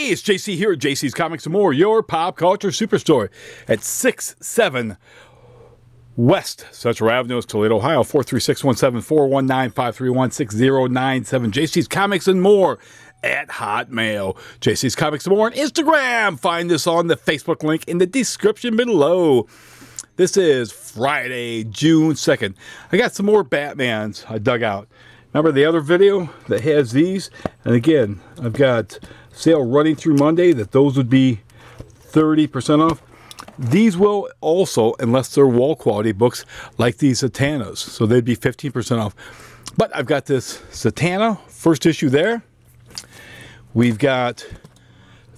Hey, it's JC here at JC's Comics and More, your pop culture superstore at 67 West Central Avenue, Toledo, Ohio, 436-174-1953-16-097. JC's Comics and More at Hotmail. JC's Comics and More on Instagram. Find us on the Facebook link in the description below. This is Friday, June 2nd. I got some more Batmans I dug out. Remember the other video that has these? And again, I've got sale running through Monday that those would be 30% off. These will also, unless they're wall quality books like these Satanas, so they'd be 15% off. But I've got this Satana first issue there. We've got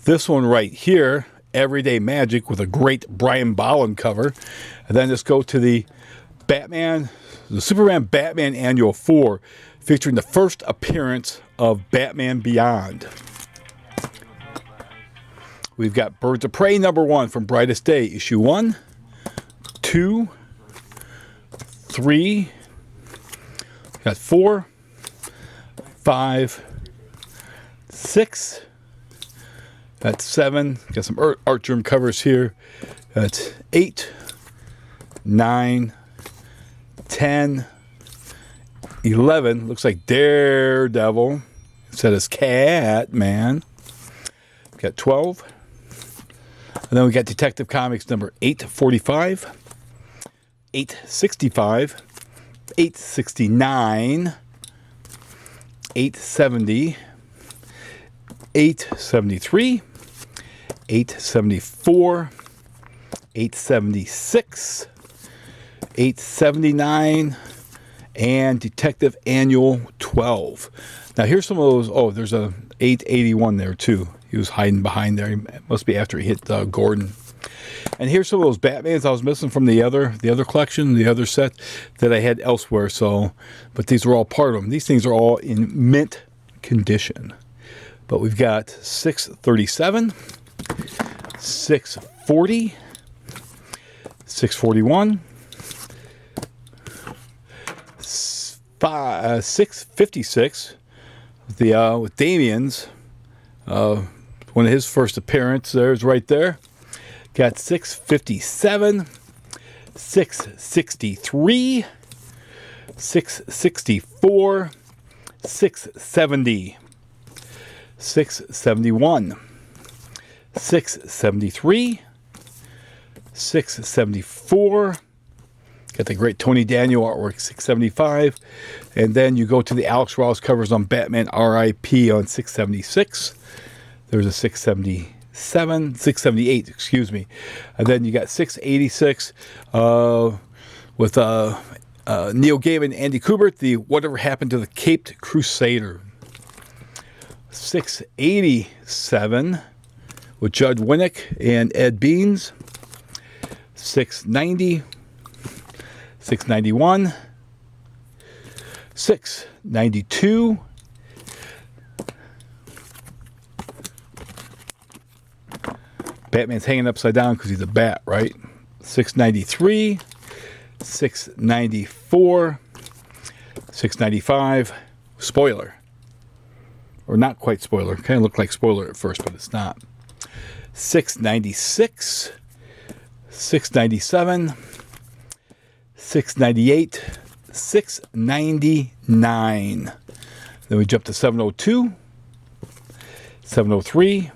this one right here, Everyday Magic, with a great Brian Bolland cover. And then let's go to the Batman, the Superman Batman Annual 4, featuring the first appearance of Batman Beyond. We've got Birds of Prey #1 from Brightest Day, issue 1, 2, 3, got 4, 5, 6, got 7, got some ArtGerm covers here, got 8, 9, 10, 11, looks like Daredevil, instead of Catman, got 12, and then we got Detective Comics number 845, 865, 869, 870, 873, 874, 876, 879, and Detective Annual 12. Now here's some of those. Oh, there's a 881 there too. He was hiding behind there. It must be after he hit Gordon. And here's some of those Batmans I was missing from the other collection, the other set that I had elsewhere. So, but these are all part of them. These things are all in mint condition. But we've got 637, 640, 641, 656 with Damien's one of his first appearance. There's right there. Got 657, 663, 664, 670, 671, 673, 674. Got the great Tony Daniel artwork, 675. And then you go to the Alex Ross covers on Batman R.I.P. on 676. There's a 677, 678, excuse me. And then you got 686 with Neil Gaiman and Andy Kubert, the Whatever Happened to the Caped Crusader. 687 with Judd Winnick and Ed Beans. 690. 691, 692, Batman's hanging upside down because he's a bat, right? 693, 694, 695, spoiler. Or not quite spoiler. Kind of looked like spoiler at first, but it's not. 696, 697, 698, 699. Then we jump to 702, 703,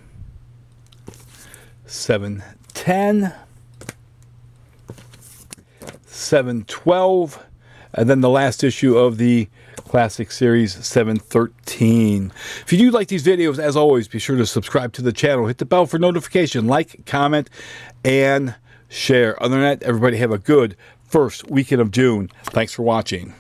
710, 712, and then the last issue of the classic series, 713. If you do like these videos, as always, be sure to subscribe to the channel. Hit the bell for notification, like, comment, and share. Other than that, everybody have a good first weekend of June. Thanks for watching.